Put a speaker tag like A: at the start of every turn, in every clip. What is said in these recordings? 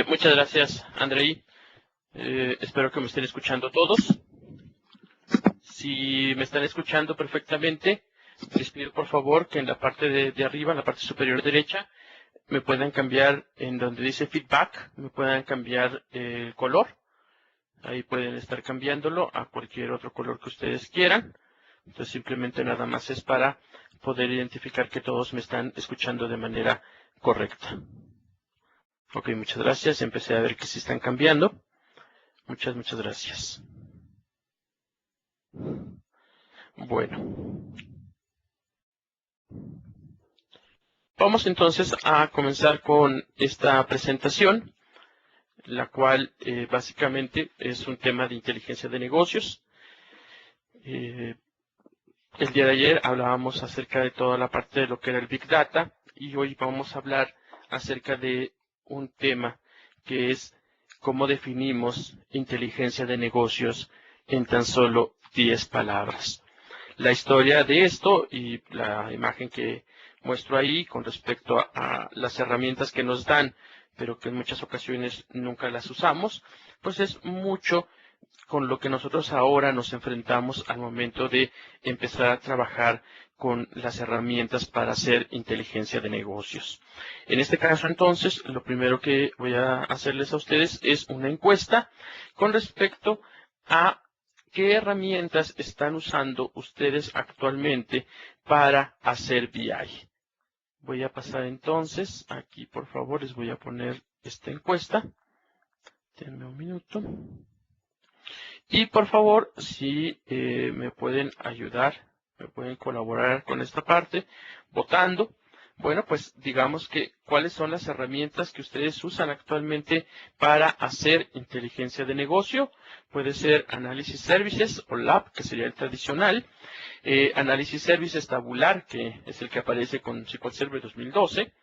A: Muchas gracias, Andrei. Espero que me estén escuchando todos. Si me están escuchando perfectamente, les pido por favor que en la parte de arriba, en la parte superior derecha, me puedan cambiar en donde dice feedback, me puedan cambiar el color. Ahí pueden estar cambiándolo a cualquier otro color que ustedes quieran. Entonces simplemente nada más es para poder identificar que todos me están escuchando de manera correcta. Ok, muchas gracias. Empecé a ver que sí están cambiando. Muchas gracias. Bueno. Vamos entonces a comenzar con esta presentación, la cual básicamente es un tema de inteligencia de negocios. El día de ayer hablábamos acerca de toda la parte de lo que era el Big Data y hoy vamos a hablar acerca de un tema que es cómo definimos inteligencia de negocios en tan solo 10 palabras. La historia de esto y la imagen que muestro ahí con respecto a las herramientas que nos dan, pero que en muchas ocasiones nunca las usamos, pues es mucho con lo que nosotros ahora nos enfrentamos al momento de empezar a trabajar con las herramientas para hacer inteligencia de negocios. En este caso, entonces, lo primero que voy a hacerles a ustedes es una encuesta con respecto a qué herramientas están usando ustedes actualmente para hacer BI. Voy a pasar entonces, aquí por favor les voy a poner esta encuesta. Denme un minuto. Y por favor, si me pueden ayudar, me pueden colaborar con esta parte, votando. Bueno, pues digamos que cuáles son las herramientas que ustedes usan actualmente para hacer inteligencia de negocio. Puede ser Analysis Services o Lab, que sería el tradicional. Analysis Services tabular, que es el que aparece con SQL Server 2012.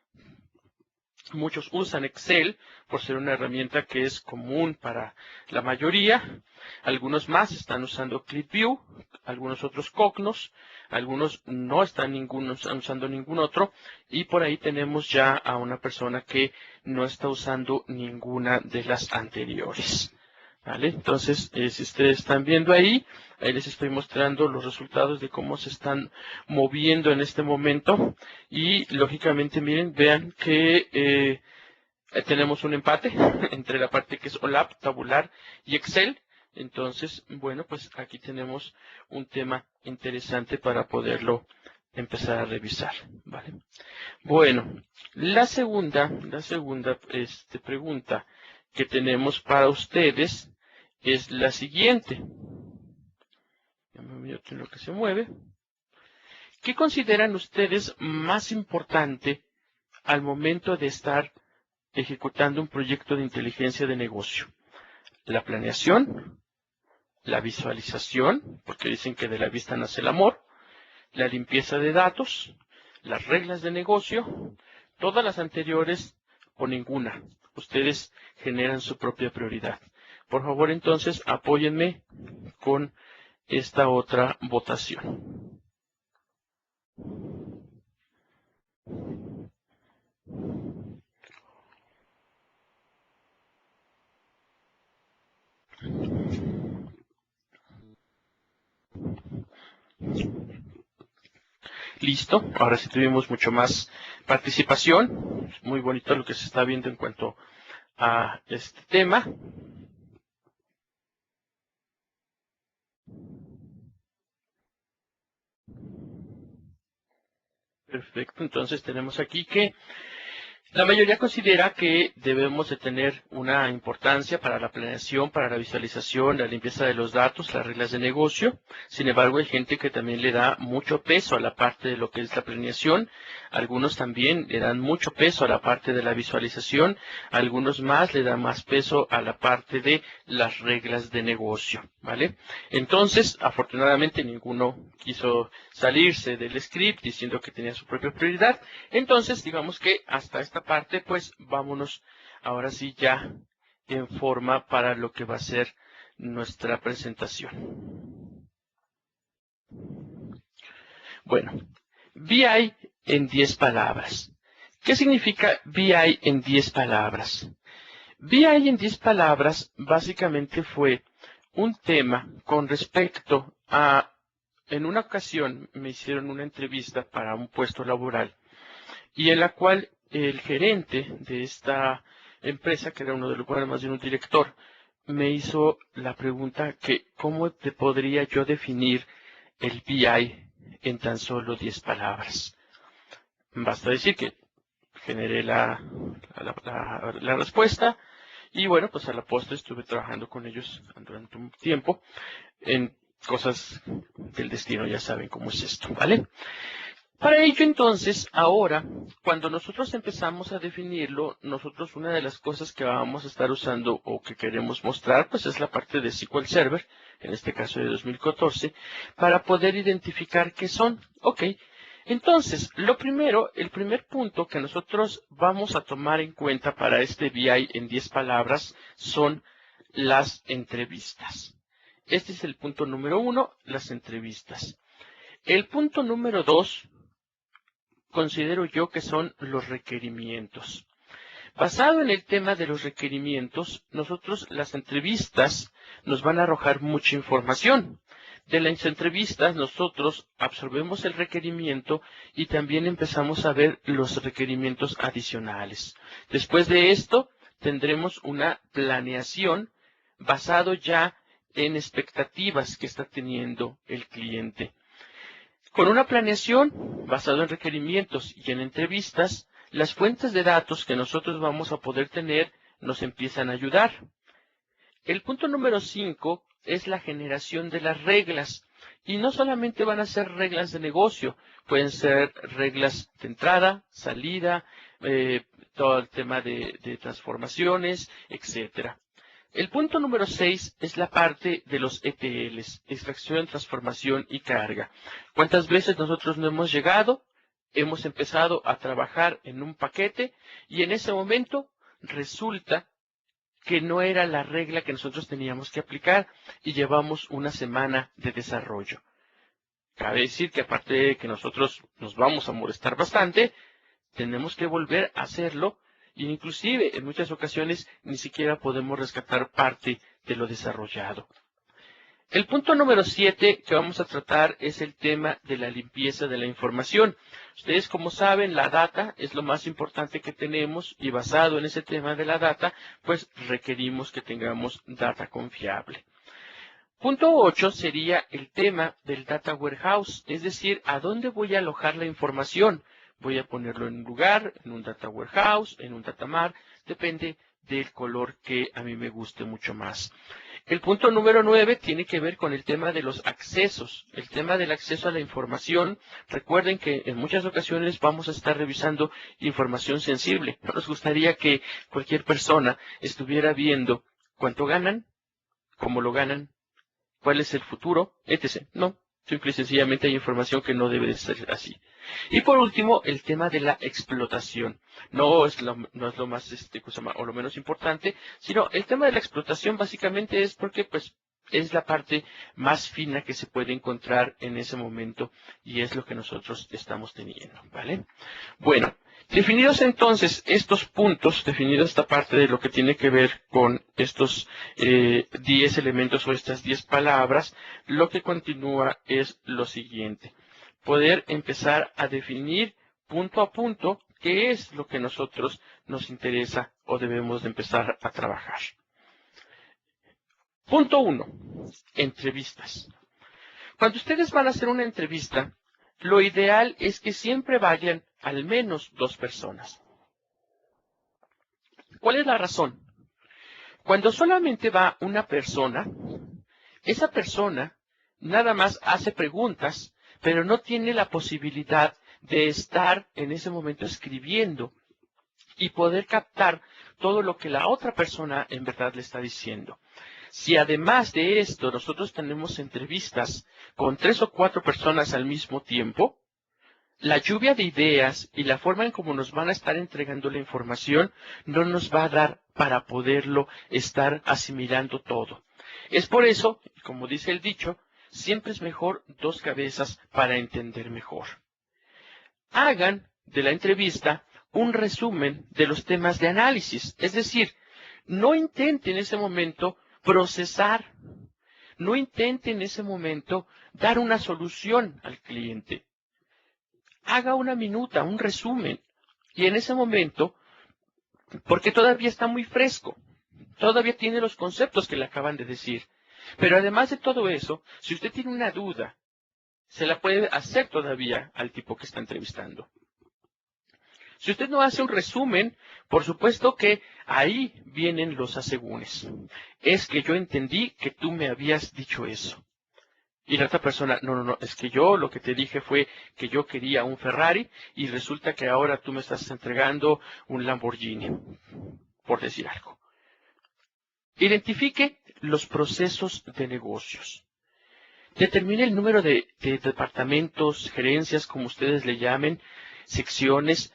A: Muchos usan Excel por ser una herramienta que es común para la mayoría. Algunos más están usando ClipView, algunos otros Cognos, algunos no están usando ningún otro. Y por ahí tenemos ya a una persona que no está usando ninguna de las anteriores. ¿Vale? Entonces, si ustedes están viendo ahí les estoy mostrando los resultados de cómo se están moviendo en este momento. Y lógicamente, miren, vean que tenemos un empate entre la parte que es OLAP, tabular y Excel. Entonces, bueno, pues aquí tenemos un tema interesante para poderlo empezar a revisar. ¿Vale? Bueno, la segunda pregunta que tenemos para ustedes es la siguiente. En lo que se mueve. ¿Qué consideran ustedes más importante al momento de estar ejecutando un proyecto de inteligencia de negocio? La planeación, la visualización, porque dicen que de la vista nace el amor, la limpieza de datos, las reglas de negocio, todas las anteriores o ninguna. Ustedes generan su propia prioridad. Por favor, entonces, apóyenme con esta otra votación. Listo, ahora sí tuvimos mucho más participación. Muy bonito lo que se está viendo en cuanto a este tema. Perfecto, entonces tenemos aquí que la mayoría considera que debemos de tener una importancia para la planeación, para la visualización, la limpieza de los datos, las reglas de negocio. Sin embargo, hay gente que también le da mucho peso a la parte de lo que es la planeación. Algunos también le dan mucho peso a la parte de la visualización. Algunos más le dan más peso a la parte de las reglas de negocio, ¿vale? Entonces, afortunadamente, ninguno quiso salirse del script diciendo que tenía su propia prioridad. Entonces, digamos que hasta esta parte, pues vámonos ahora sí ya en forma para lo que va a ser nuestra presentación. Bueno, BI en 10 palabras. ¿Qué significa BI en 10 palabras? BI en 10 palabras básicamente fue un tema con respecto a, en una ocasión me hicieron una entrevista para un puesto laboral y en la cual el gerente de esta empresa, que era uno de los, bueno, más bien un director, me hizo la pregunta que ¿cómo te podría yo definir el BI en tan solo 10 palabras? Basta decir que generé la respuesta y bueno, pues a la postre estuve trabajando con ellos durante un tiempo en cosas del destino, ya saben cómo es esto, ¿vale? Para ello entonces, ahora, cuando nosotros empezamos a definirlo, nosotros una de las cosas que vamos a estar usando o que queremos mostrar, pues es la parte de SQL Server, en este caso de 2014, para poder identificar qué son. Ok, entonces, lo primero, el primer punto que nosotros vamos a tomar en cuenta para este BI en 10 palabras son las entrevistas. Este es el punto número 1, las entrevistas. El punto número 2, considero yo que son los requerimientos. Basado en el tema de los requerimientos, nosotros las entrevistas nos van a arrojar mucha información. De las entrevistas nosotros absorbemos el requerimiento y también empezamos a ver los requerimientos adicionales. Después de esto tendremos una planeación basado ya en expectativas que está teniendo el cliente. Con una planeación basada en requerimientos y en entrevistas, las fuentes de datos que nosotros vamos a poder tener nos empiezan a ayudar. El punto número 5 es la generación de las reglas. Y no solamente van a ser reglas de negocio, pueden ser reglas de entrada, salida, todo el tema de transformaciones, etcétera. El punto número 6 es la parte de los ETLs, extracción, transformación y carga. ¿Cuántas veces nosotros no hemos llegado? Hemos empezado a trabajar en un paquete y en ese momento resulta que no era la regla que nosotros teníamos que aplicar y llevamos una semana de desarrollo. Cabe decir que aparte de que nosotros nos vamos a molestar bastante, tenemos que volver a hacerlo e inclusive en muchas ocasiones ni siquiera podemos rescatar parte de lo desarrollado. El punto número 7 que vamos a tratar es el tema de la limpieza de la información. Ustedes, como saben, la data es lo más importante que tenemos y basado en ese tema de la data, pues requerimos que tengamos data confiable. Punto 8 sería el tema del data warehouse, es decir, ¿a dónde voy a alojar la información? Voy a ponerlo en un lugar, en un data warehouse, en un data mart, depende del color que a mí me guste mucho más. El punto número 9 tiene que ver con el tema de los accesos, el tema del acceso a la información. Recuerden que en muchas ocasiones vamos a estar revisando información sensible. No nos gustaría que cualquier persona estuviera viendo cuánto ganan, cómo lo ganan, cuál es el futuro, etc. No, simple y sencillamente hay información que no debe de ser así. Y por último, el tema de la explotación. No es lo más, o lo menos importante, sino el tema de la explotación básicamente es porque, pues, es la parte más fina que se puede encontrar en ese momento y es lo que nosotros estamos teniendo, ¿vale? Bueno, definidos entonces estos puntos, definido esta parte de lo que tiene que ver con estos 10 elementos o estas 10 palabras, lo que continúa es lo siguiente. Poder empezar a definir punto a punto qué es lo que nosotros nos interesa o debemos de empezar a trabajar. Punto 1. Entrevistas. Cuando ustedes van a hacer una entrevista, lo ideal es que siempre vayan al menos 2 personas. ¿Cuál es la razón? Cuando solamente va una persona, esa persona nada más hace preguntas, pero no tiene la posibilidad de estar en ese momento escribiendo y poder captar todo lo que la otra persona en verdad le está diciendo. Si además de esto nosotros tenemos entrevistas con 3 o 4 personas al mismo tiempo, la lluvia de ideas y la forma en cómo nos van a estar entregando la información no nos va a dar para poderlo estar asimilando todo. Es por eso, como dice el dicho, siempre es mejor 2 cabezas para entender mejor. Hagan de la entrevista un resumen de los temas de análisis, es decir, No intente en ese momento procesar. No intente en ese momento dar una solución al cliente. Haga una minuta, un resumen. Y en ese momento, porque todavía está muy fresco, todavía tiene los conceptos que le acaban de decir. Pero además de todo eso, si usted tiene una duda, se la puede hacer todavía al tipo que está entrevistando. Si usted no hace un resumen, por supuesto que ahí vienen los asegúnes. Es que yo entendí que tú me habías dicho eso. Y la otra persona, no, es que yo lo que te dije fue que yo quería un Ferrari y resulta que ahora tú me estás entregando un Lamborghini, por decir algo. Identifique los procesos de negocios. Determine el número de departamentos, gerencias, como ustedes le llamen, secciones.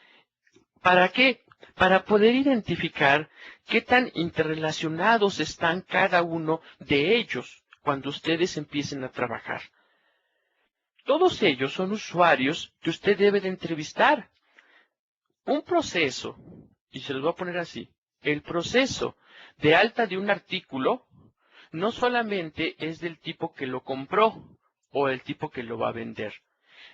A: ¿Para qué? Para poder identificar qué tan interrelacionados están cada uno de ellos cuando ustedes empiecen a trabajar. Todos ellos son usuarios que usted debe de entrevistar. Un proceso, y se los voy a poner así, el proceso de alta de un artículo no solamente es del tipo que lo compró o el tipo que lo va a vender.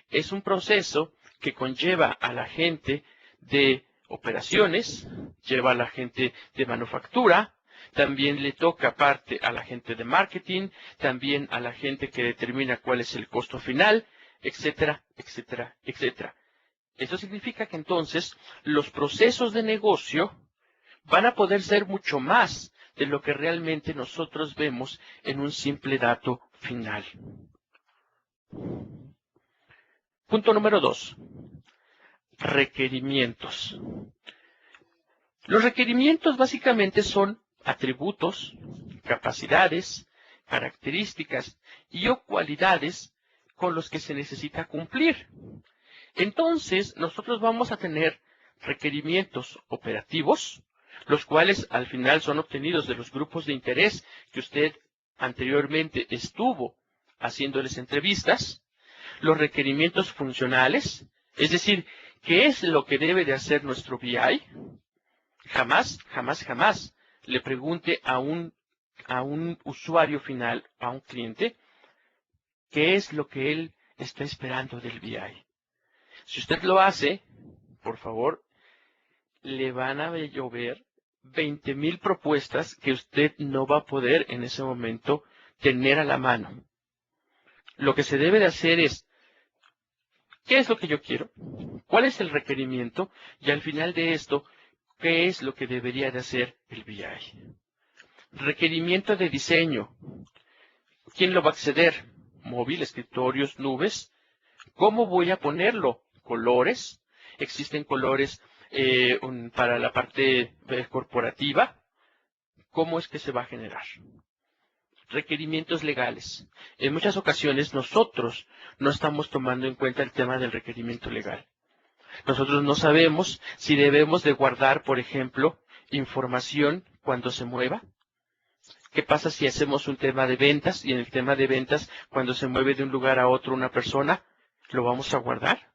A: Es un proceso que conlleva a la gente de operaciones, lleva a la gente de manufactura, también le toca parte a la gente de marketing, también a la gente que determina cuál es el costo final, etcétera, etcétera, etcétera. Esto significa que entonces los procesos de negocio van a poder ser mucho más de lo que realmente nosotros vemos en un simple dato final. Punto número 2. Requerimientos. Los requerimientos básicamente son atributos, capacidades, características y o cualidades con los que se necesita cumplir. Entonces, nosotros vamos a tener requerimientos operativos, los cuales al final son obtenidos de los grupos de interés que usted anteriormente estuvo haciéndoles entrevistas, los requerimientos funcionales, es decir, ¿qué es lo que debe de hacer nuestro BI? Jamás le pregunte a un usuario final, a un cliente, qué es lo que él está esperando del BI. Si usted lo hace, por favor, le van a llover 20,000 propuestas que usted no va a poder en ese momento tener a la mano. Lo que se debe de hacer es, ¿qué es lo que yo quiero? ¿Cuál es el requerimiento? Y al final de esto, ¿qué es lo que debería de hacer el BI? Requerimiento de diseño. ¿Quién lo va a acceder? Móvil, escritorios, nubes. ¿Cómo voy a ponerlo? Colores. Existen colores para la parte corporativa. ¿Cómo es que se va a generar? Requerimientos legales. En muchas ocasiones nosotros no estamos tomando en cuenta el tema del requerimiento legal. Nosotros no sabemos si debemos de guardar, por ejemplo, información cuando se mueva. ¿Qué pasa si hacemos un tema de ventas y en el tema de ventas, cuando se mueve de un lugar a otro una persona, lo vamos a guardar?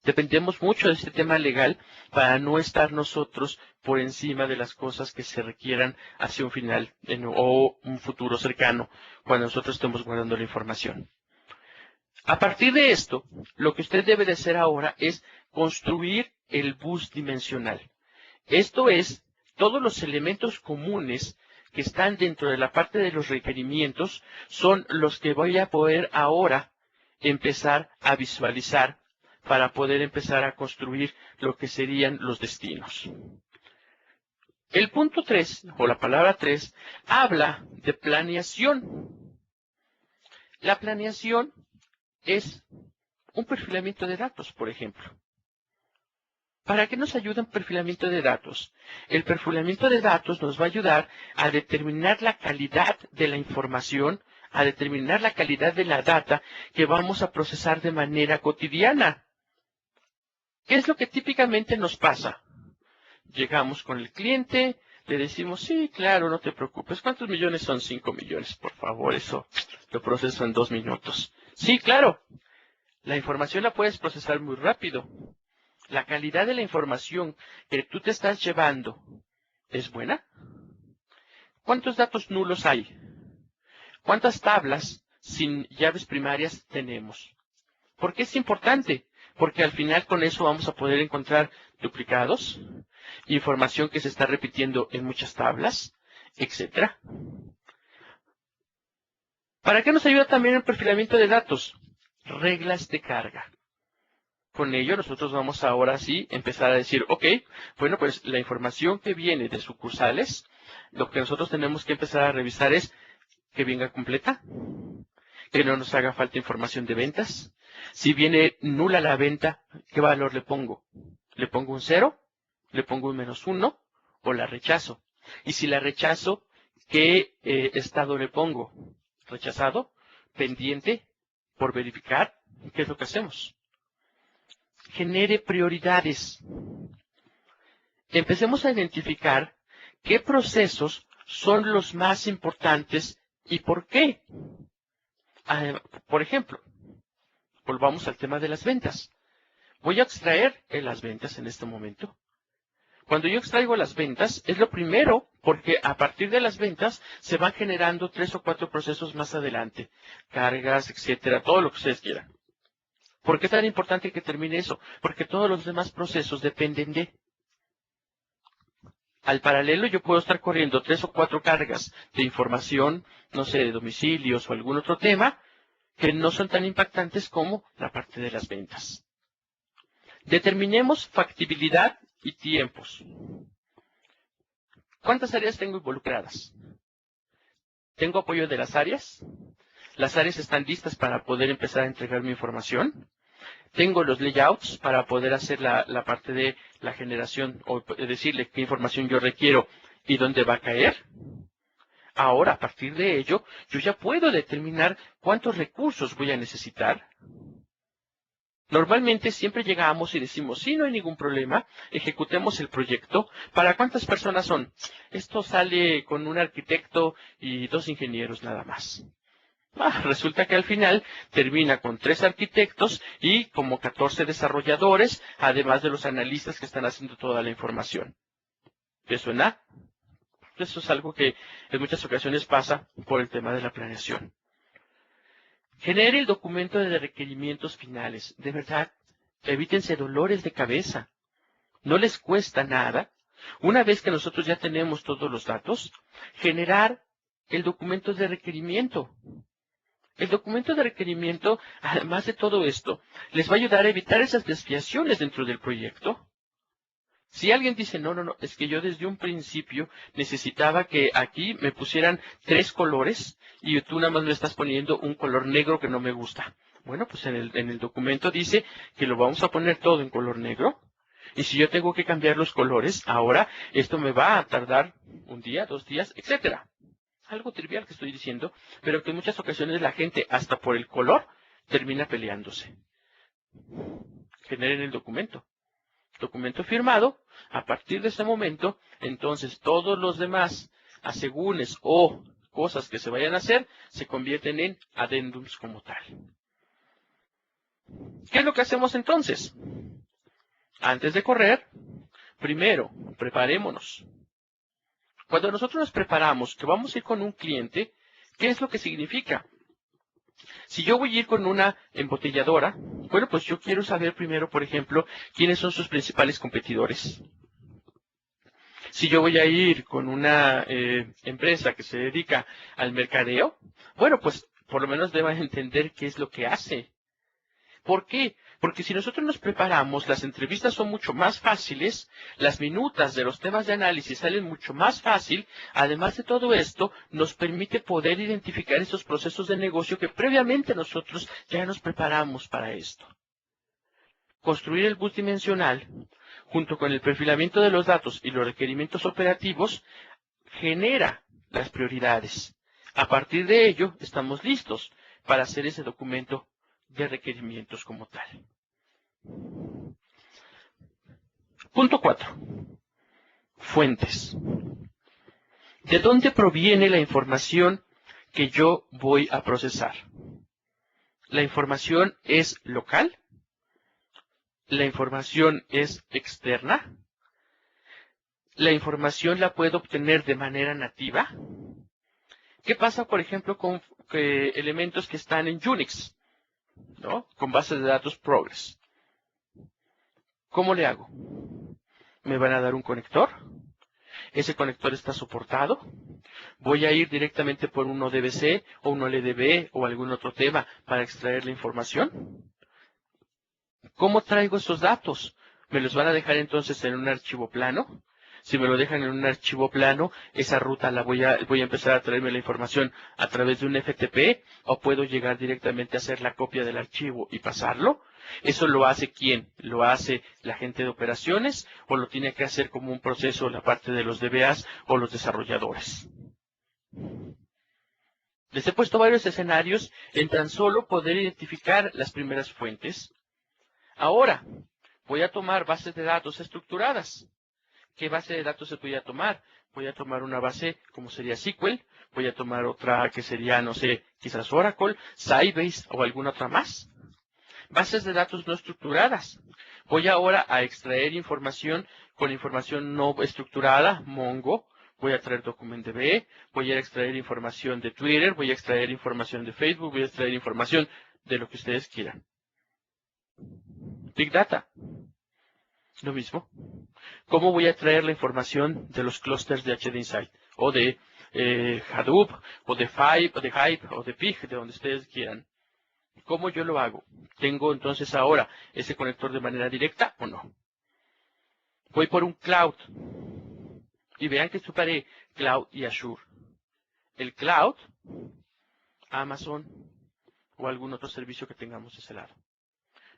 A: Dependemos mucho de este tema legal para no estar nosotros por encima de las cosas que se requieran hacia un final o un futuro cercano cuando nosotros estemos guardando la información. A partir de esto, lo que usted debe de hacer ahora es construir el bus dimensional. Esto es, todos los elementos comunes que están dentro de la parte de los requerimientos son los que voy a poder ahora empezar a visualizar para poder empezar a construir lo que serían los destinos. El punto 3, o la palabra 3, habla de planeación. La planeación es un perfilamiento de datos, por ejemplo. ¿Para qué nos ayuda un perfilamiento de datos? El perfilamiento de datos nos va a ayudar a determinar la calidad de la información, a determinar la calidad de la data que vamos a procesar de manera cotidiana. ¿Qué es lo que típicamente nos pasa? Llegamos con el cliente, le decimos, sí, claro, no te preocupes. ¿Cuántos millones son 5 millones? Por favor, eso lo proceso en 2 minutos. Sí, claro. La información la puedes procesar muy rápido. La calidad de la información que tú te estás llevando es buena? ¿Cuántos datos nulos hay? ¿Cuántas tablas sin llaves primarias tenemos? ¿Por qué es importante? Porque al final con eso vamos a poder encontrar duplicados, información que se está repitiendo en muchas tablas, etcétera. ¿Para qué nos ayuda también el perfilamiento de datos? Reglas de carga. Con ello nosotros vamos ahora sí empezar a decir, ok, bueno, pues la información que viene de sucursales, lo que nosotros tenemos que empezar a revisar es que venga completa, que no nos haga falta información de ventas. Si viene nula la venta, ¿qué valor le pongo? ¿Le pongo un 0? ¿Le pongo un -1? ¿O la rechazo? Y si la rechazo, ¿qué estado le pongo? ¿Rechazado? ¿Pendiente? ¿Por verificar? ¿Qué es lo que hacemos? Genere prioridades. Empecemos a identificar qué procesos son los más importantes y por qué. Por ejemplo, volvamos al tema de las ventas. Voy a extraer las ventas en este momento. Cuando yo extraigo las ventas, es lo primero, porque a partir de las ventas se van generando 3 o 4 procesos más adelante. Cargas, etcétera, todo lo que ustedes quieran. ¿Por qué es tan importante que termine eso? Porque todos los demás procesos dependen de. Al paralelo yo puedo estar corriendo 3 o 4 cargas de información, no sé, de domicilios o algún otro tema, que no son tan impactantes como la parte de las ventas. Determinemos factibilidad y tiempos. ¿Cuántas áreas tengo involucradas? ¿Tengo apoyo de las áreas? ¿Las áreas están listas para poder empezar a entregar mi información? ¿Tengo los layouts para poder hacer la parte de la generación o decirle qué información yo requiero y dónde va a caer? Ahora, a partir de ello, yo ya puedo determinar cuántos recursos voy a necesitar. Normalmente siempre llegamos y decimos, sí, no hay ningún problema, ejecutemos el proyecto. ¿Para cuántas personas son? Esto sale con un arquitecto y 2 ingenieros nada más. Resulta que al final termina con 3 arquitectos y como 14 desarrolladores, además de los analistas que están haciendo toda la información. ¿Te suena? Eso es algo que en muchas ocasiones pasa por el tema de la planeación. Genere el documento de requerimientos finales. De verdad, evítense dolores de cabeza. No les cuesta nada. Una vez que nosotros ya tenemos todos los datos, generar el documento de requerimiento. El documento de requerimiento, además de todo esto, les va a ayudar a evitar esas desviaciones dentro del proyecto. Si alguien dice, no, es que yo desde un principio necesitaba que aquí me pusieran 3 colores y tú nada más me estás poniendo un color negro que no me gusta. Bueno, pues en el documento dice que lo vamos a poner todo en color negro. Y si yo tengo que cambiar los colores, ahora esto me va a tardar 1 día, 2 días, etcétera. Algo trivial que estoy diciendo, pero que en muchas ocasiones la gente, hasta por el color, termina peleándose. Generen el documento. Documento firmado. A partir de ese momento, entonces todos los demás asegúnes o cosas que se vayan a hacer se convierten en adendums como tal. ¿Qué es lo que hacemos entonces? Antes de correr, primero, preparémonos. Cuando nosotros nos preparamos, que vamos a ir con un cliente, ¿qué es lo que significa? Si yo voy a ir con una embotelladora, bueno, pues yo quiero saber primero, por ejemplo, quiénes son sus principales competidores. Si yo voy a ir con una empresa que se dedica al mercadeo, bueno, pues por lo menos deba entender qué es lo que hace. ¿Por qué? Porque si nosotros nos preparamos, las entrevistas son mucho más fáciles, las minutas de los temas de análisis salen mucho más fácil. Además de todo esto, nos permite poder identificar esos procesos de negocio que previamente nosotros ya nos preparamos para esto. Construir el bus dimensional, junto con el perfilamiento de los datos y los requerimientos operativos, genera las prioridades. A partir de ello, estamos listos para hacer ese documento de requerimientos como tal. Punto 4. Fuentes. ¿De dónde proviene la información que yo voy a procesar? ¿La información es local? ¿La información es externa? la información la puedo obtener de manera nativa. ¿Qué pasa, por ejemplo, con elementos que están en Unix, ¿no? Con bases de datos Progress. ¿Cómo le hago? Me van a dar un conector. Ese conector está soportado. Voy a ir directamente por un ODBC o un LDB o algún otro tema para extraer la información. ¿Cómo traigo esos datos? ¿Me los van a dejar entonces en un archivo plano? Si me lo dejan en un archivo plano, esa ruta voy a empezar a traerme la información a través de un FTP, o puedo llegar directamente a hacer la copia del archivo y pasarlo. ¿Eso lo hace quién? ¿Lo hace la gente de operaciones o lo tiene que hacer como un proceso la parte de los DBAs o los desarrolladores? Les he puesto varios escenarios en tan solo poder identificar las primeras fuentes. Ahora, voy a tomar bases de datos estructuradas. ¿Qué base de datos voy a tomar? Voy a tomar una base como sería SQL, voy a tomar otra que sería, no sé, quizás Oracle, Sybase o alguna otra más. Bases de datos no estructuradas. Voy ahora a extraer información con información no estructurada, Mongo. Voy a traer DocumentDB, voy a extraer información de Twitter, voy a extraer información de Facebook, voy a extraer información de lo que ustedes quieran. Big Data. Lo mismo. ¿Cómo voy a traer la información de los clústeres de HD Insight? O de Hadoop, o de Hive, o de Pig, de donde ustedes quieran. ¿Cómo yo lo hago? ¿Tengo entonces ahora ese conector de manera directa o no? Voy por un cloud. Y vean que separé cloud y Azure. El cloud, Amazon o algún otro servicio que tengamos de ese lado.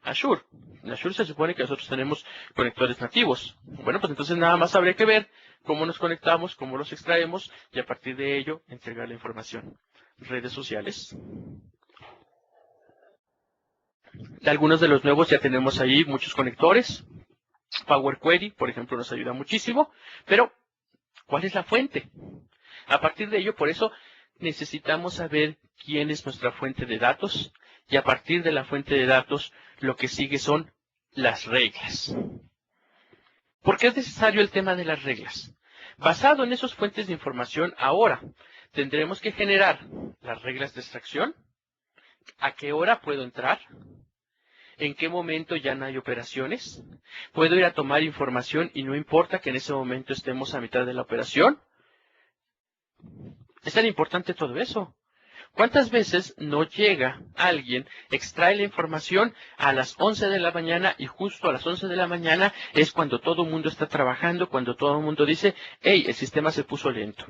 A: Azure. En Azure se supone que nosotros tenemos conectores nativos. Bueno, pues entonces nada más habría que ver cómo nos conectamos, cómo los extraemos y a partir de ello entregar la información. Redes sociales. De algunos de los nuevos ya tenemos ahí muchos conectores. Power Query, por ejemplo, nos ayuda muchísimo. Pero, ¿cuál es la fuente? A partir de ello, por eso, necesitamos saber quién es nuestra fuente de datos. Y a partir de la fuente de datos, lo que sigue son las reglas. ¿Por qué es necesario el tema de las reglas? Basado en esas fuentes de información, ahora tendremos que generar las reglas de extracción. ¿A qué hora puedo entrar? ¿En qué momento ya no hay operaciones? ¿Puedo ir a tomar información y no importa que en ese momento estemos a mitad de la operación? Es tan importante todo eso. ¿Cuántas veces no llega alguien, extrae la información a las 11 de la mañana y justo a las 11 de la mañana es cuando todo el mundo está trabajando, cuando todo el mundo dice, hey, el sistema se puso lento?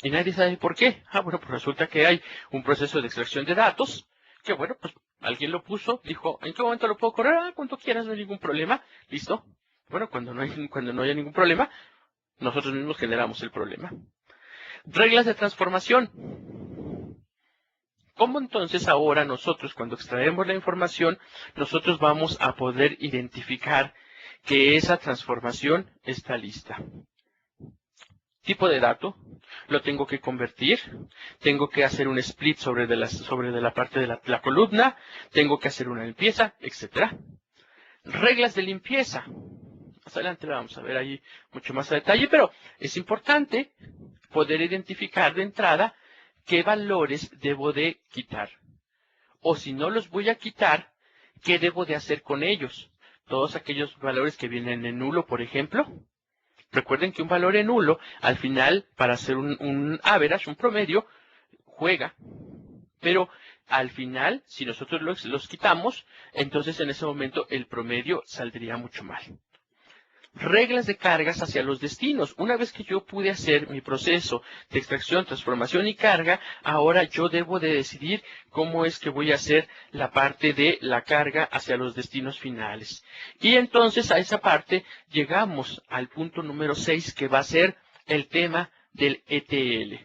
A: Y nadie sabe por qué. Bueno, pues resulta que hay un proceso de extracción de datos que, bueno, pues alguien lo puso, dijo, ¿en qué momento lo puedo correr? Cuando quieras, no hay ningún problema. ¿Listo? Bueno, cuando no haya ningún problema, nosotros mismos generamos el problema. Reglas de transformación. ¿Cómo entonces ahora nosotros, cuando extraemos la información, nosotros vamos a poder identificar que esa transformación está lista? Tipo de dato, lo tengo que convertir, tengo que hacer un split sobre de la parte de la columna, tengo que hacer una limpieza, etc. Reglas de limpieza. Más adelante la vamos a ver ahí mucho más a detalle, pero es importante poder identificar de entrada qué valores debo de quitar. O si no los voy a quitar, ¿qué debo de hacer con ellos? Todos aquellos valores que vienen en nulo, por ejemplo. Recuerden que un valor en nulo, al final, para hacer un average, un promedio, juega. Pero al final, si nosotros los quitamos, entonces en ese momento el promedio saldría mucho mal. Reglas de cargas hacia los destinos. Una vez que yo pude hacer mi proceso de extracción, transformación y carga, ahora yo debo de decidir cómo es que voy a hacer la parte de la carga hacia los destinos finales. Y entonces a esa parte llegamos al punto número 6, que va a ser el tema del ETL.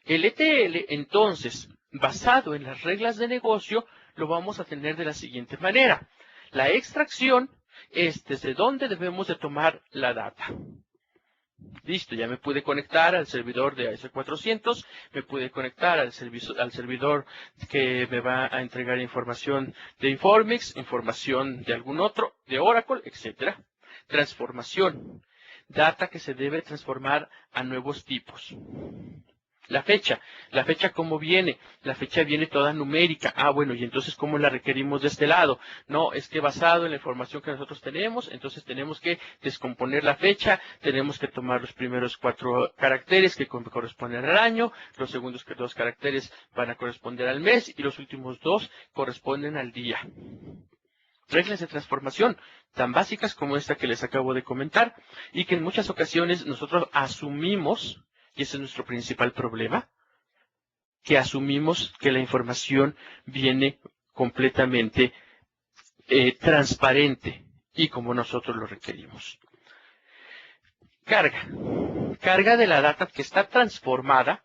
A: El ETL, entonces, basado en las reglas de negocio, lo vamos a tener de la siguiente manera. La extracción es desde dónde debemos de tomar la data. Listo, ya me pude conectar al servidor de AS400, me pude conectar al servidor que me va a entregar información de Informix, información de algún otro, de Oracle, etc. Transformación. data que se debe transformar a nuevos tipos. La fecha ¿cómo viene? La fecha viene toda numérica. Ah, bueno, y entonces ¿cómo la requerimos de este lado? No, es que basado en la información que nosotros tenemos, entonces tenemos que descomponer la fecha, tenemos que tomar los primeros 4 caracteres que corresponden al año, los segundos 2 caracteres van a corresponder al mes y los últimos 2 corresponden al día. Reglas de transformación tan básicas como esta que les acabo de comentar y que en muchas ocasiones nosotros asumimos, y ese es nuestro principal problema, que asumimos que la información viene completamente transparente y como nosotros lo requerimos. Carga de la data que está transformada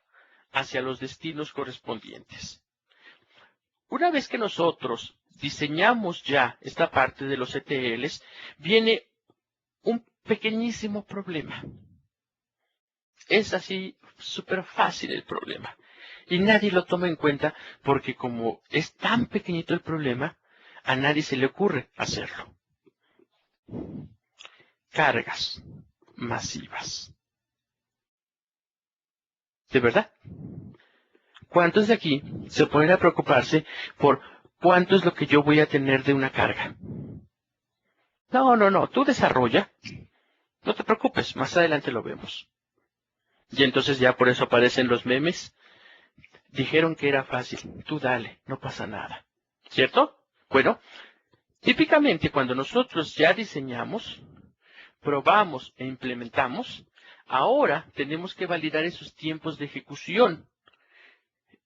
A: hacia los destinos correspondientes. Una vez que nosotros diseñamos ya esta parte de los ETLs, viene un pequeñísimo problema. Es así súper fácil el problema. Y nadie lo toma en cuenta porque como es tan pequeñito el problema, a nadie se le ocurre hacerlo. Cargas masivas. ¿De verdad? ¿Cuántos de aquí se ponen a preocuparse por cuánto es lo que yo voy a tener de una carga? No, tú desarrolla. No te preocupes, más adelante lo vemos. Y entonces ya por eso aparecen los memes. Dijeron que era fácil, tú dale, no pasa nada. ¿Cierto? Bueno, típicamente cuando nosotros ya diseñamos, probamos e implementamos, ahora tenemos que validar esos tiempos de ejecución.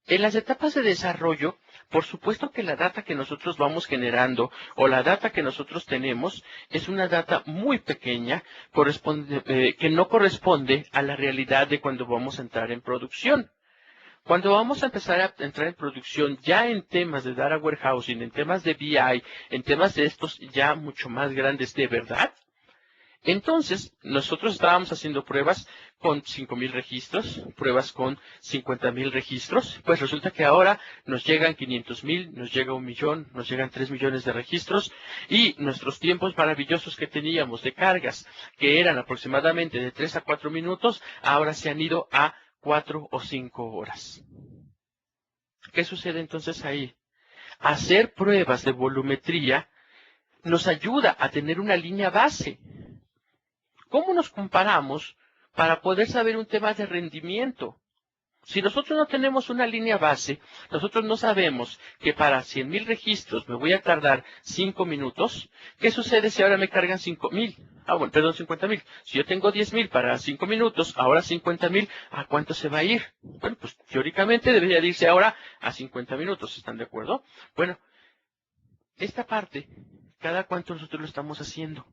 A: En las etapas de desarrollo, por supuesto que la data que nosotros vamos generando o la data que nosotros tenemos es una data muy pequeña que no corresponde a la realidad de cuando vamos a entrar en producción. Cuando vamos a empezar a entrar en producción ya en temas de data warehousing, en temas de BI, en temas de estos ya mucho más grandes de verdad, entonces nosotros estábamos haciendo pruebas con 5,000 registros, pruebas con 50,000 registros, pues resulta que ahora nos llegan 500,000, nos llega 1,000,000, nos llegan 3 millones de registros y nuestros tiempos maravillosos que teníamos de cargas, que eran aproximadamente de 3 a 4 minutos, ahora se han ido a 4 o 5 horas. ¿Qué sucede entonces ahí? Hacer pruebas de volumetría nos ayuda a tener una línea base. ¿Cómo nos comparamos para poder saber un tema de rendimiento? Si nosotros no tenemos una línea base, nosotros no sabemos que para 100,000 registros me voy a tardar 5 minutos. ¿Qué sucede si ahora me cargan 5,000? Bueno, perdón, 50,000. Si yo tengo 10,000 para 5 minutos, ahora 50,000, ¿a cuánto se va a ir? Bueno, pues teóricamente debería de irse ahora a 50 minutos. ¿Están de acuerdo? Bueno, esta parte, ¿cada cuánto nosotros lo estamos haciendo?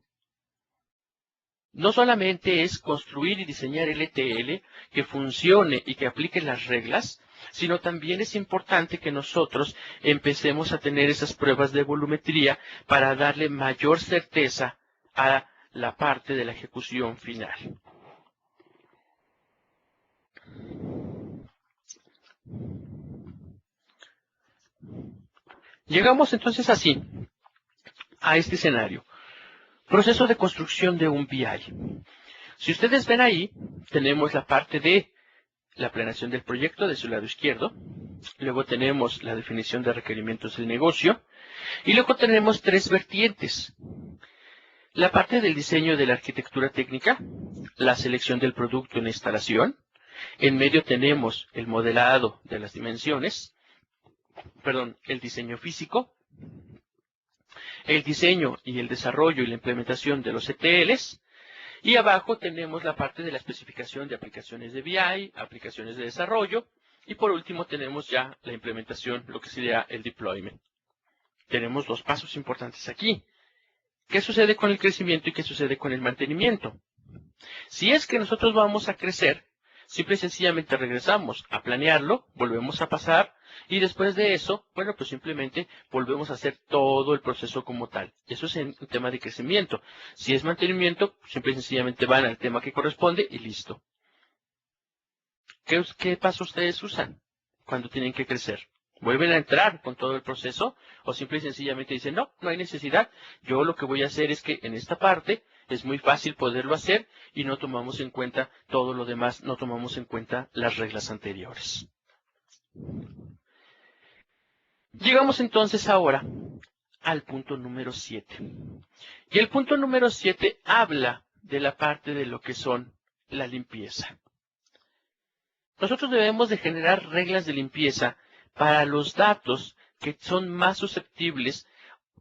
A: No solamente es construir y diseñar el ETL que funcione y que aplique las reglas, sino también es importante que nosotros empecemos a tener esas pruebas de volumetría para darle mayor certeza a la parte de la ejecución final. Llegamos entonces así a este escenario. Proceso de construcción de un BI. Si ustedes ven ahí, tenemos la parte de la planeación del proyecto de su lado izquierdo. Luego tenemos la definición de requerimientos del negocio. Y luego tenemos 3 vertientes. La parte del diseño de la arquitectura técnica, la selección del producto en la instalación. En medio tenemos el modelado de las dimensiones, el diseño físico, el diseño y el desarrollo y la implementación de los ETLs. Y abajo tenemos la parte de la especificación de aplicaciones de BI, aplicaciones de desarrollo. Y por último tenemos ya la implementación, lo que sería el deployment. Tenemos 2 pasos importantes aquí. ¿Qué sucede con el crecimiento y qué sucede con el mantenimiento? Si es que nosotros vamos a crecer, simple y sencillamente regresamos a planearlo, volvemos a pasar y después de eso, bueno, pues simplemente volvemos a hacer todo el proceso como tal. Eso es en tema de crecimiento. Si es mantenimiento, simple y sencillamente van al tema que corresponde y listo. ¿Qué paso ustedes usan cuando tienen que crecer? ¿Vuelven a entrar con todo el proceso o simple y sencillamente dicen, no hay necesidad? Yo lo que voy a hacer es que en esta parte Es muy fácil poderlo hacer y no tomamos en cuenta todo lo demás, no tomamos en cuenta las reglas anteriores. Llegamos entonces ahora al punto número 7. Y el punto número 7 habla de la parte de lo que son la limpieza. Nosotros debemos de generar reglas de limpieza para los datos que son más susceptibles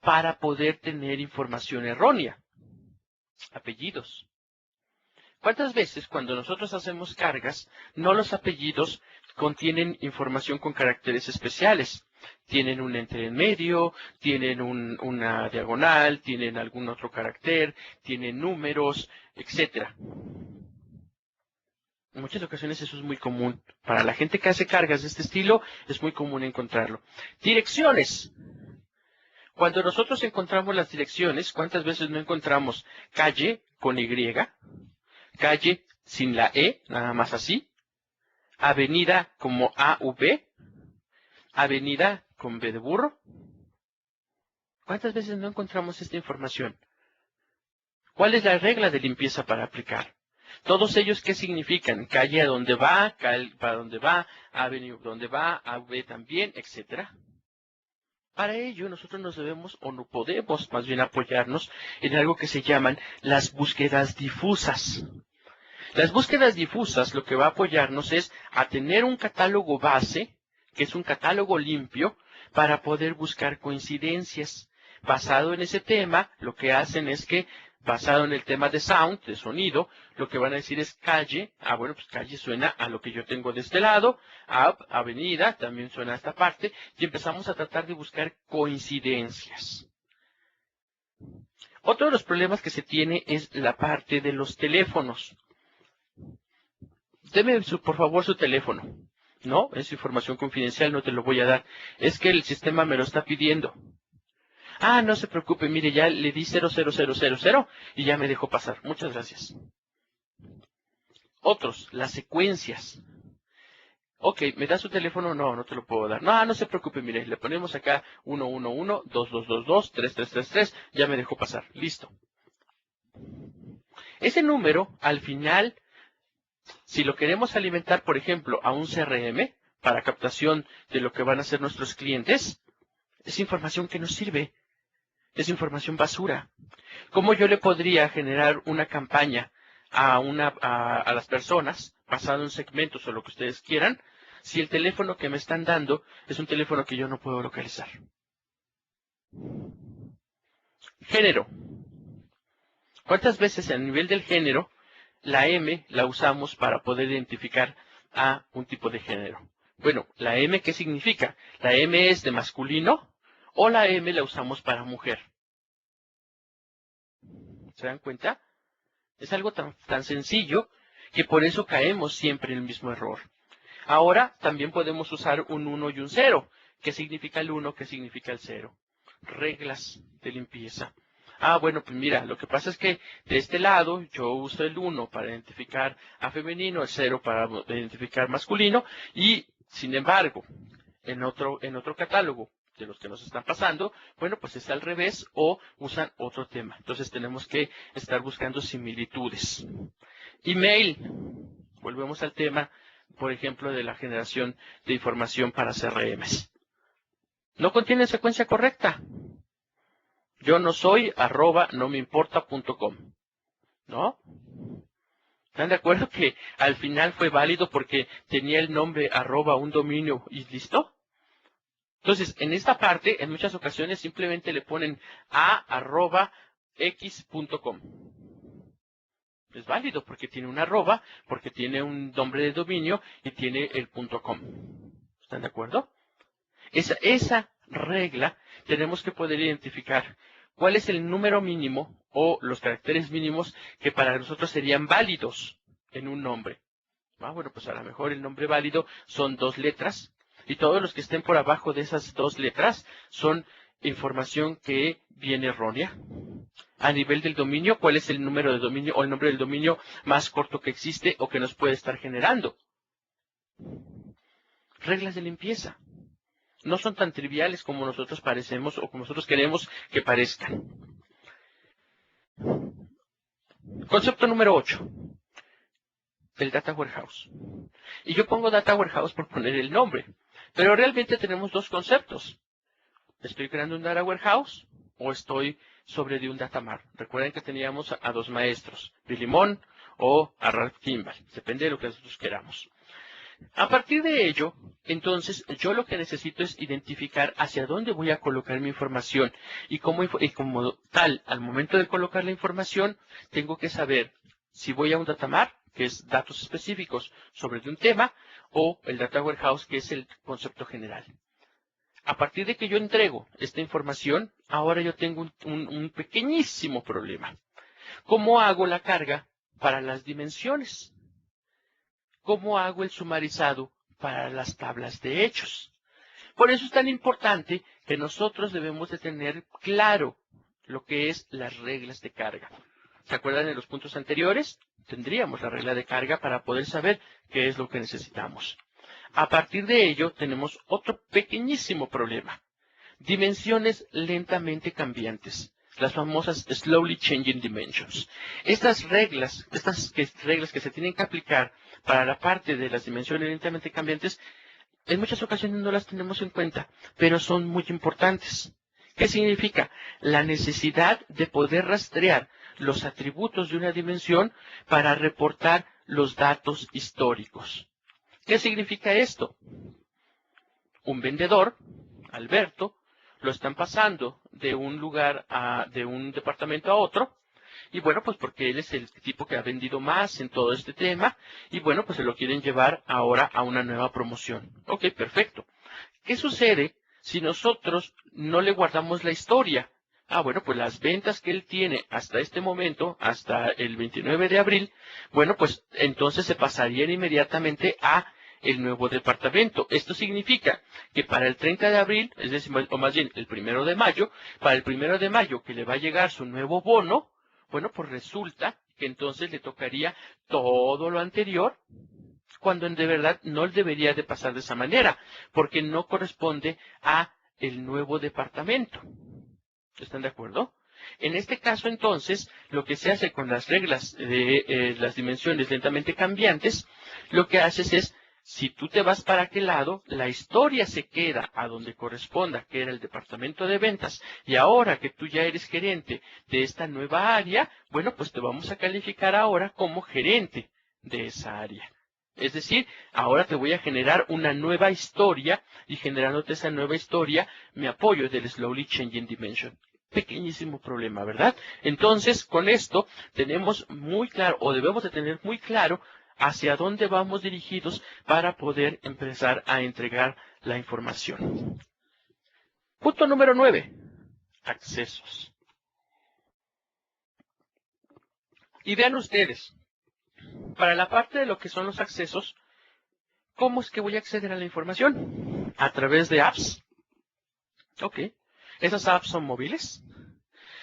A: para poder tener información errónea. Apellidos. ¿Cuántas veces cuando nosotros hacemos cargas, no los apellidos contienen información con caracteres especiales? Tienen un entre en medio, tienen una diagonal, tienen algún otro carácter, tienen números, etcétera. En muchas ocasiones eso es muy común. Para la gente que hace cargas de este estilo, es muy común encontrarlo. Direcciones. Cuando nosotros encontramos las direcciones, ¿cuántas veces no encontramos calle con Y? Calle sin la E, nada más así. Avenida como AV. Avenida con B de burro. ¿Cuántas veces no encontramos esta información? ¿Cuál es la regla de limpieza para aplicar? Todos ellos, ¿qué significan? Calle a donde va, calle para donde va, avenue donde va, AV también, etcétera. Para ello, nosotros nos debemos, o no podemos más bien apoyarnos en algo que se llaman las búsquedas difusas. Las búsquedas difusas lo que va a apoyarnos es a tener un catálogo base, que es un catálogo limpio, para poder buscar coincidencias. Basado en ese tema, lo que hacen es que, basado en el tema de sound, de sonido, lo que van a decir es calle. Bueno, pues calle suena a lo que yo tengo de este lado. Avenida, también suena a esta parte. Y empezamos a tratar de buscar coincidencias. Otro de los problemas que se tiene es la parte de los teléfonos. Deme, por favor, su teléfono. No, es información confidencial, no te lo voy a dar. Es que el sistema me lo está pidiendo. No se preocupe, mire, ya le di 00000 y ya me dejó pasar. Muchas gracias. Otros, las secuencias. Ok, ¿me da su teléfono? No, no te lo puedo dar. No se preocupe, mire, le ponemos acá 111, 2222, 3333, ya me dejó pasar. Listo. Ese número, al final, si lo queremos alimentar, por ejemplo, a un CRM, para captación de lo que van a ser nuestros clientes, es información que nos sirve. Es información basura. ¿Cómo yo le podría generar una campaña a las personas, basado en segmentos o lo que ustedes quieran, si el teléfono que me están dando es un teléfono que yo no puedo localizar? Género. ¿Cuántas veces a nivel del género la M la usamos para poder identificar a un tipo de género? Bueno, ¿la M qué significa? ¿La M es de masculino o la M la usamos para mujer? ¿Se dan cuenta? Es algo tan sencillo que por eso caemos siempre en el mismo error. Ahora también podemos usar un 1 y un 0. ¿Qué significa el 1? ¿Qué significa el 0? Reglas de limpieza. Bueno, pues mira, lo que pasa es que de este lado yo uso el 1 para identificar a femenino, el 0 para identificar masculino y, sin embargo, en otro catálogo de los que nos están pasando, bueno, pues es al revés o usan otro tema. Entonces tenemos que estar buscando similitudes. Email. Volvemos al tema, por ejemplo, de la generación de información para CRMs. No contiene secuencia correcta. Yo no soy @nomeimporta.com. ¿No? ¿Están de acuerdo que al final fue válido porque tenía el nombre @ un dominio y listo? Entonces, en esta parte, en muchas ocasiones simplemente le ponen @x.com. Es válido porque tiene un arroba, porque tiene un nombre de dominio y tiene el .com. ¿Están de acuerdo? Esa regla tenemos que poder identificar cuál es el número mínimo o los caracteres mínimos que para nosotros serían válidos en un nombre. Bueno, pues a lo mejor el nombre válido son 2 letras y todos los que estén por abajo de esas 2 letras son información que viene errónea. A nivel del dominio, ¿cuál es el número de dominio o el nombre del dominio más corto que existe o que nos puede estar generando? Reglas de limpieza. No son tan triviales como nosotros parecemos o como nosotros queremos que parezcan. Concepto número 8. El Data Warehouse. Y yo pongo Data Warehouse por poner el nombre. Pero realmente tenemos dos conceptos. ¿Estoy creando un Data Warehouse o estoy sobre de un Data Mart? Recuerden que teníamos a dos maestros, Billy Monn o a Ralph Kimball. Depende de lo que nosotros queramos. A partir de ello, entonces, yo lo que necesito es identificar hacia dónde voy a colocar mi información y como tal, al momento de colocar la información, tengo que saber si voy a un Data Mart, que es datos específicos sobre de un tema, o el Data Warehouse, que es el concepto general. A partir de que yo entrego esta información, ahora yo tengo un pequeñísimo problema. ¿Cómo hago la carga para las dimensiones? ¿Cómo hago el sumarizado para las tablas de hechos? Por eso es tan importante que nosotros debemos de tener claro lo que es las reglas de carga. ¿Se acuerdan de los puntos anteriores? Tendríamos la regla de carga para poder saber qué es lo que necesitamos. A partir de ello tenemos otro pequeñísimo problema. Dimensiones lentamente cambiantes. Las famosas Slowly Changing Dimensions. Estas reglas que se tienen que aplicar para la parte de las dimensiones lentamente cambiantes, en muchas ocasiones no las tenemos en cuenta, pero son muy importantes. ¿Qué significa? La necesidad de poder rastrear los atributos de una dimensión para reportar los datos históricos. ¿Qué significa esto? Un vendedor, Alberto, lo están pasando de un lugar de un departamento a otro, y bueno, pues porque él es el tipo que ha vendido más en todo este tema, y bueno, pues se lo quieren llevar ahora a una nueva promoción. Ok, perfecto. ¿Qué sucede si nosotros no le guardamos la historia? Bueno, pues las ventas que él tiene hasta este momento, hasta el 29 de abril, bueno, pues entonces se pasarían inmediatamente a el nuevo departamento. Esto significa que para el 30 de abril, es decir, o más bien el 1 de mayo, para el 1 de mayo que le va a llegar su nuevo bono, bueno, pues resulta que entonces le tocaría todo lo anterior, cuando de verdad no debería de pasar de esa manera, porque no corresponde a el nuevo departamento. ¿Están de acuerdo? En este caso, entonces, lo que se hace con las reglas de las dimensiones lentamente cambiantes, lo que haces es, si tú te vas para aquel lado, la historia se queda a donde corresponda, que era el departamento de ventas, y ahora que tú ya eres gerente de esta nueva área, bueno, pues te vamos a calificar ahora como gerente de esa área. Es decir, ahora te voy a generar una nueva historia y generándote esa nueva historia me apoyo del Slowly Changing Dimension. Pequeñísimo problema, ¿verdad? Entonces, con esto tenemos muy claro, o debemos de tener muy claro, hacia dónde vamos dirigidos para poder empezar a entregar la información. Punto número 9. Accesos. Y vean ustedes, para la parte de lo que son los accesos, ¿cómo es que voy a acceder a la información? A través de apps. Ok. ¿Esas apps son móviles?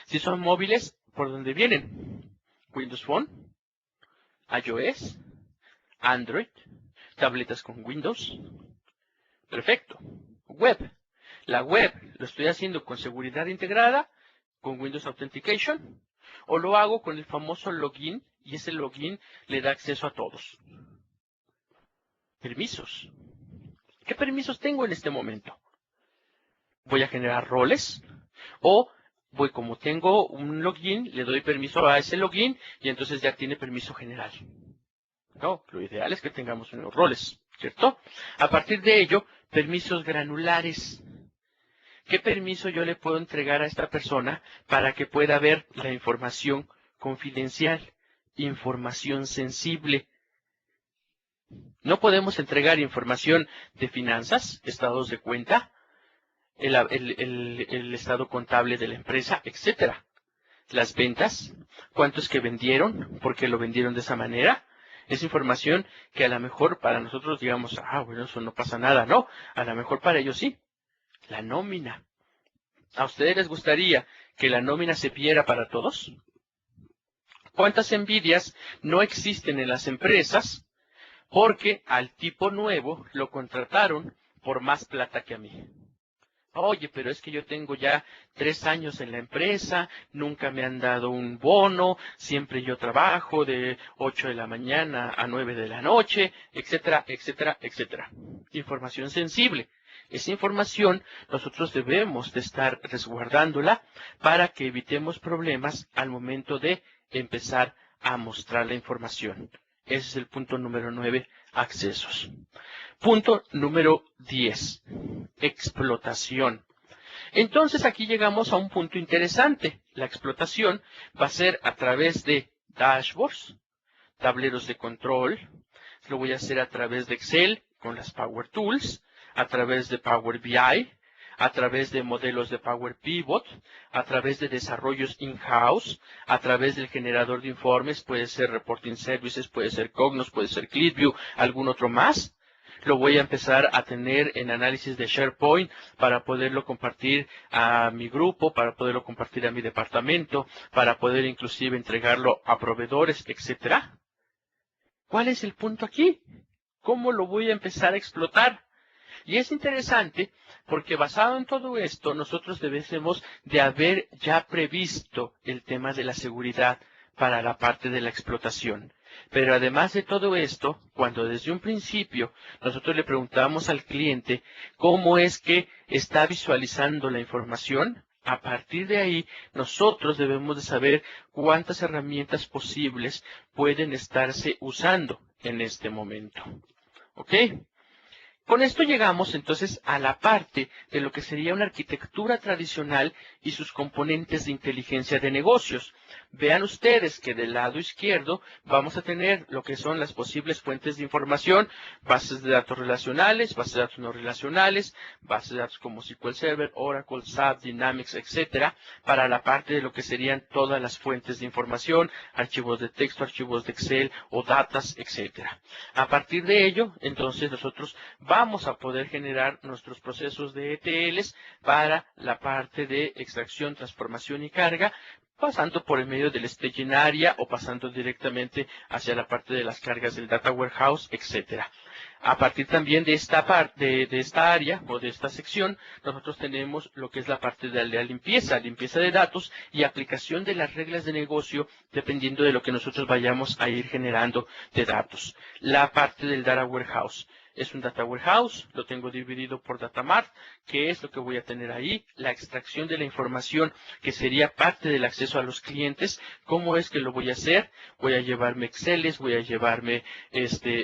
A: Si son móviles, ¿por dónde vienen? Windows Phone, iOS, Android, tabletas con Windows. Perfecto. Web. La web lo estoy haciendo con seguridad integrada, con Windows Authentication, o lo hago con el famoso login, y ese login le da acceso a todos. Permisos. ¿Qué permisos tengo en este momento? ¿Voy a generar roles? O voy, como tengo un login, le doy permiso a ese login y entonces ya tiene permiso general. No, lo ideal es que tengamos unos roles, ¿cierto? A partir de ello, permisos granulares. ¿Qué permiso yo le puedo entregar a esta persona para que pueda ver la información confidencial, información sensible? No podemos entregar información de finanzas, estados de cuenta, el estado contable de la empresa, etcétera. Las ventas, cuántos que vendieron, por qué lo vendieron de esa manera. Es información que a lo mejor para nosotros digamos, bueno, eso no pasa nada. No, a lo mejor para ellos sí. La nómina. ¿A ustedes les gustaría que la nómina se viera para todos? ¿Cuántas envidias no existen en las empresas porque al tipo nuevo lo contrataron por más plata que a mí? Oye, pero es que yo tengo ya 3 años en la empresa, nunca me han dado un bono, siempre yo trabajo de 8 de la mañana a 9 de la noche, etcétera, etcétera, etcétera. Información sensible. Esa información nosotros debemos de estar resguardándola para que evitemos problemas al momento de empezar a mostrar la información. Ese es el punto número 9, accesos. Punto número 10, explotación. Entonces aquí llegamos a un punto interesante. La explotación va a ser a través de dashboards, tableros de control. Lo voy a hacer a través de Excel con las Power Tools, a través de Power BI, a través de modelos de Power Pivot, a través de desarrollos in-house, a través del generador de informes, puede ser Reporting Services, puede ser Cognos, puede ser ClearView, algún otro más. Lo voy a empezar a tener en análisis de SharePoint para poderlo compartir a mi grupo, para poderlo compartir a mi departamento, para poder inclusive entregarlo a proveedores, etcétera. ¿Cuál es el punto aquí? ¿Cómo lo voy a empezar a explotar? Y es interesante porque basado en todo esto, nosotros debemos de haber ya previsto el tema de la seguridad para la parte de la explotación. Pero además de todo esto, cuando desde un principio nosotros le preguntamos al cliente cómo es que está visualizando la información, a partir de ahí nosotros debemos de saber cuántas herramientas posibles pueden estarse usando en este momento. ¿Ok? Con esto llegamos entonces a la parte de lo que sería una arquitectura tradicional y sus componentes de inteligencia de negocios. Vean ustedes que del lado izquierdo vamos a tener lo que son las posibles fuentes de información, bases de datos relacionales, bases de datos no relacionales, bases de datos como SQL Server, Oracle, SAP, Dynamics, etcétera, para la parte de lo que serían todas las fuentes de información, archivos de texto, archivos de Excel o datas, etcétera. A partir de ello, entonces nosotros vamos a poder generar nuestros procesos de ETLs para la parte de extracción, transformación y carga, pasando por el medio del staging area o pasando directamente hacia la parte de las cargas del data warehouse, etcétera. A partir también de esta parte, de esta área o de esta sección, nosotros tenemos lo que es la parte de la limpieza de datos y aplicación de las reglas de negocio dependiendo de lo que nosotros vayamos a ir generando de datos. La parte del data warehouse. Es un data warehouse, lo tengo dividido por data mart, que es lo que voy a tener ahí, la extracción de la información que sería parte del acceso a los clientes, cómo es que lo voy a hacer, voy a llevarme Exceles, voy a llevarme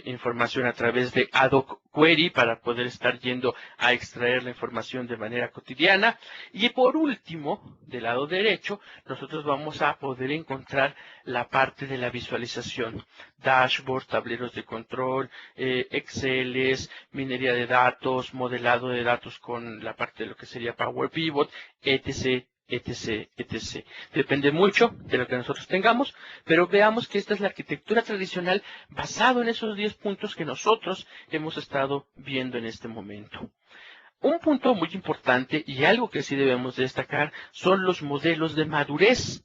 A: información a través de ad hoc query para poder estar yendo a extraer la información de manera cotidiana. Y por último, del lado derecho, nosotros vamos a poder encontrar la parte de la visualización, dashboard, tableros de control, Exceles, minería de datos, modelado de datos con la parte de lo que sería Power Pivot, etc., etc., etc. Depende mucho de lo que nosotros tengamos, pero veamos que esta es la arquitectura tradicional basado en esos 10 puntos que nosotros hemos estado viendo en este momento. Un punto muy importante y algo que sí debemos destacar son los modelos de madurez.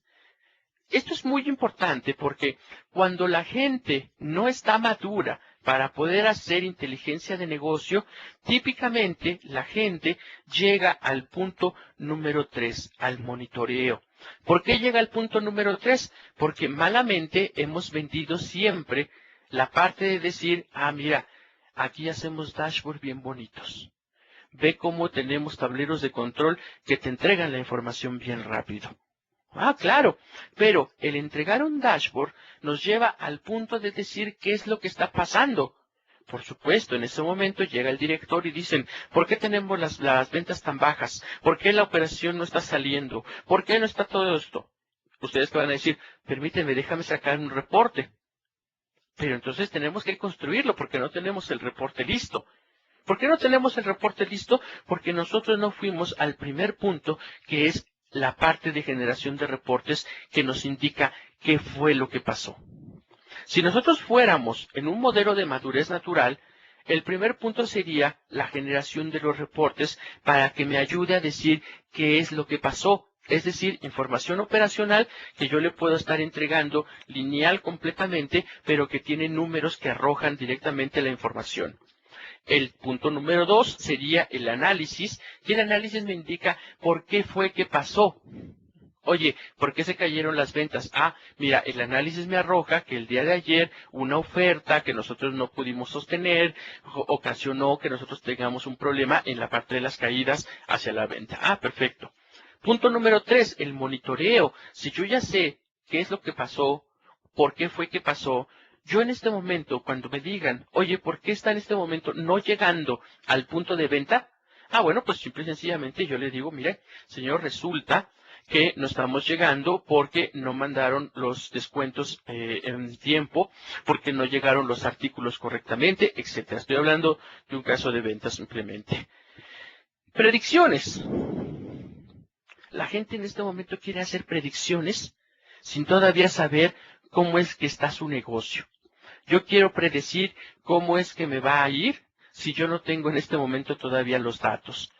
A: Esto es muy importante porque cuando la gente no está madura para poder hacer inteligencia de negocio, típicamente la gente llega al punto número 3, al monitoreo. ¿Por qué llega al punto número 3? Porque malamente hemos vendido siempre la parte de decir, mira, aquí hacemos dashboards bien bonitos. Ve cómo tenemos tableros de control que te entregan la información bien rápido. Claro, pero el entregar un dashboard nos lleva al punto de decir qué es lo que está pasando. Por supuesto, en ese momento llega el director y dicen, ¿por qué tenemos las ventas tan bajas? ¿Por qué la operación no está saliendo? ¿Por qué no está todo esto? Ustedes van a decir, permíteme, déjame sacar un reporte. Pero entonces tenemos que construirlo porque no tenemos el reporte listo. ¿Por qué no tenemos el reporte listo? Porque nosotros no fuimos al primer punto, que es la parte de generación de reportes que nos indica qué fue lo que pasó. Si nosotros fuéramos en un modelo de madurez natural, el primer punto sería la generación de los reportes para que me ayude a decir qué es lo que pasó. Es decir, información operacional que yo le puedo estar entregando lineal completamente, pero que tiene números que arrojan directamente la información. El punto número 2 sería el análisis, y el análisis me indica por qué fue que pasó. Oye, ¿por qué se cayeron las ventas? Ah, mira, el análisis me arroja que el día de ayer una oferta que nosotros no pudimos sostener ocasionó que nosotros tengamos un problema en la parte de las caídas hacia la venta. Ah, perfecto. Punto número 3, el monitoreo. Si yo ya sé qué es lo que pasó, por qué fue que pasó, yo en este momento, cuando me digan, oye, ¿por qué está en este momento no llegando al punto de venta? Ah, bueno, pues simple y sencillamente yo le digo, mire, señor, resulta que no estamos llegando porque no mandaron los descuentos en tiempo, porque no llegaron los artículos correctamente, etcétera. Estoy hablando de un caso de ventas simplemente. Predicciones. La gente en este momento quiere hacer predicciones sin todavía saber cómo es que está su negocio. Yo quiero predecir cómo es que me va a ir si yo no tengo en este momento todavía los datos.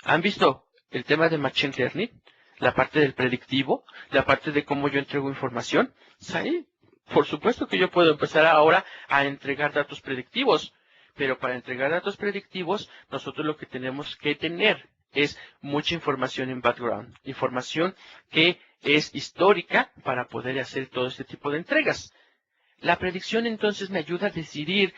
A: ¿Han visto el tema de Machine Learning? La parte del predictivo, la parte de cómo yo entrego información. Sí, por supuesto que yo puedo empezar ahora a entregar datos predictivos, pero para entregar datos predictivos, nosotros lo que tenemos que tener es mucha información en background, información que es histórica para poder hacer todo este tipo de entregas. La predicción entonces me ayuda a decidir,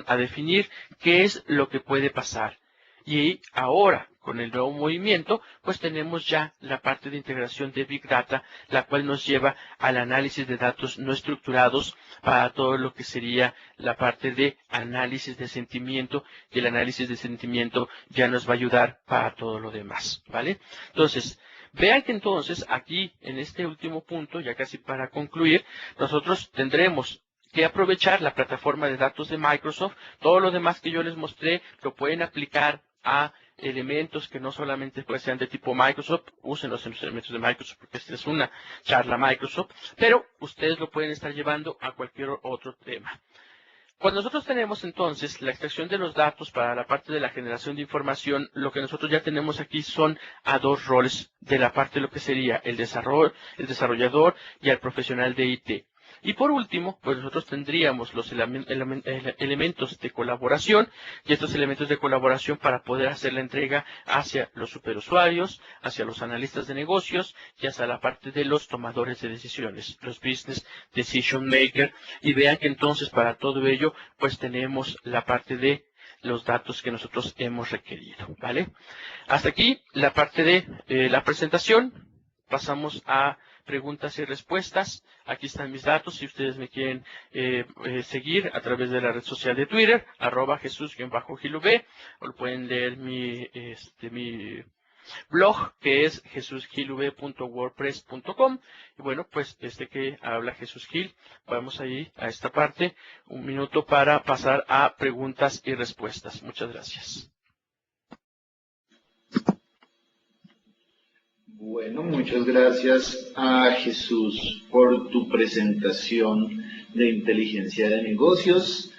A: a definir qué es lo que puede pasar. Y ahora, con el nuevo movimiento, pues tenemos ya la parte de integración de Big Data, la cual nos lleva al análisis de datos no estructurados para todo lo que sería la parte de análisis de sentimiento, y el análisis de sentimiento ya nos va a ayudar para todo lo demás, ¿vale? Entonces, vean que entonces aquí, en este último punto, ya casi para concluir, nosotros tendremos que aprovechar la plataforma de datos de Microsoft. Todo lo demás que yo les mostré lo pueden aplicar a elementos que no solamente pues, sean de tipo Microsoft, úsenlos en los elementos de Microsoft porque esta es una charla Microsoft, pero ustedes lo pueden estar llevando a cualquier otro tema. Cuando nosotros tenemos entonces la extracción de los datos para la parte de la generación de información, lo que nosotros ya tenemos aquí son a dos roles de la parte de lo que sería el desarrollador y el profesional de IT. Y por último, pues nosotros tendríamos los elementos de colaboración y estos elementos de colaboración para poder hacer la entrega hacia los superusuarios, hacia los analistas de negocios y hacia la parte de los tomadores de decisiones, los business decision maker. Y vean que entonces para todo ello, pues tenemos la parte de los datos que nosotros hemos requerido, ¿vale? Hasta aquí la parte de la presentación. Pasamos a preguntas y respuestas. Aquí están mis datos. Si ustedes me quieren seguir a través de la red social de Twitter, @Jesús_Gilube, o lo pueden leer mi blog, que es jesusgilube.wordpress.com. Y bueno, pues desde que habla Jesús Gil, vamos ahí a esta parte, un minuto para pasar a preguntas y respuestas. Muchas gracias.
B: Bueno, muchas gracias a Jesús por tu presentación de inteligencia de negocios.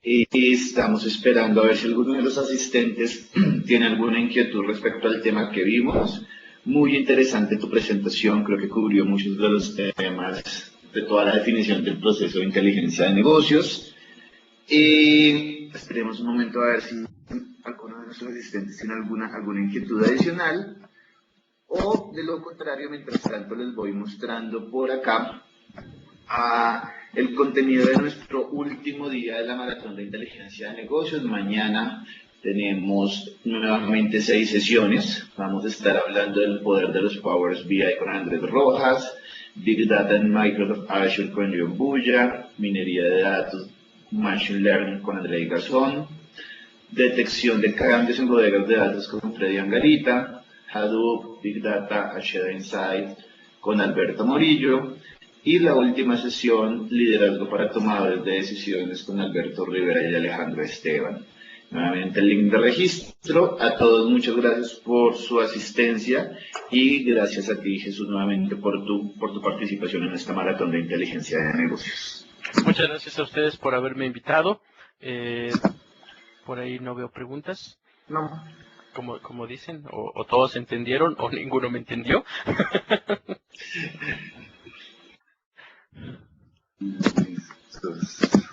B: Estamos esperando a ver si alguno de los asistentes tiene alguna inquietud respecto al tema que vimos. Muy interesante tu presentación, creo que cubrió muchos de los temas de toda la definición del proceso de inteligencia de negocios. Esperemos un momento a ver si alguno de nuestros asistentes tiene alguna inquietud adicional. O de lo contrario, mientras tanto les voy mostrando por acá el contenido de nuestro último día de la maratón de inteligencia de negocios. Mañana tenemos nuevamente 6 sesiones. Vamos a estar hablando del poder de los Powers BI con Andrés Rojas, Big Data en Microsoft Azure con John Bulla, minería de datos, Machine Learning con Andrés Garzón, detección de cambios en bodegas de datos con Freddy Angarita, Hadoop, Big Data, Asheda Insight con Alberto Morillo, y la última sesión, liderazgo para tomadores de decisiones con Alberto Rivera y Alejandro Esteban. Nuevamente el link de registro. A todos muchas gracias por su asistencia y gracias a ti, Jesús, nuevamente por tu participación en esta maratón de inteligencia de negocios.
A: Muchas gracias a ustedes por haberme invitado. Por ahí no veo preguntas.
B: No.
A: Como dicen, o todos entendieron o ninguno me entendió.
B: Entonces,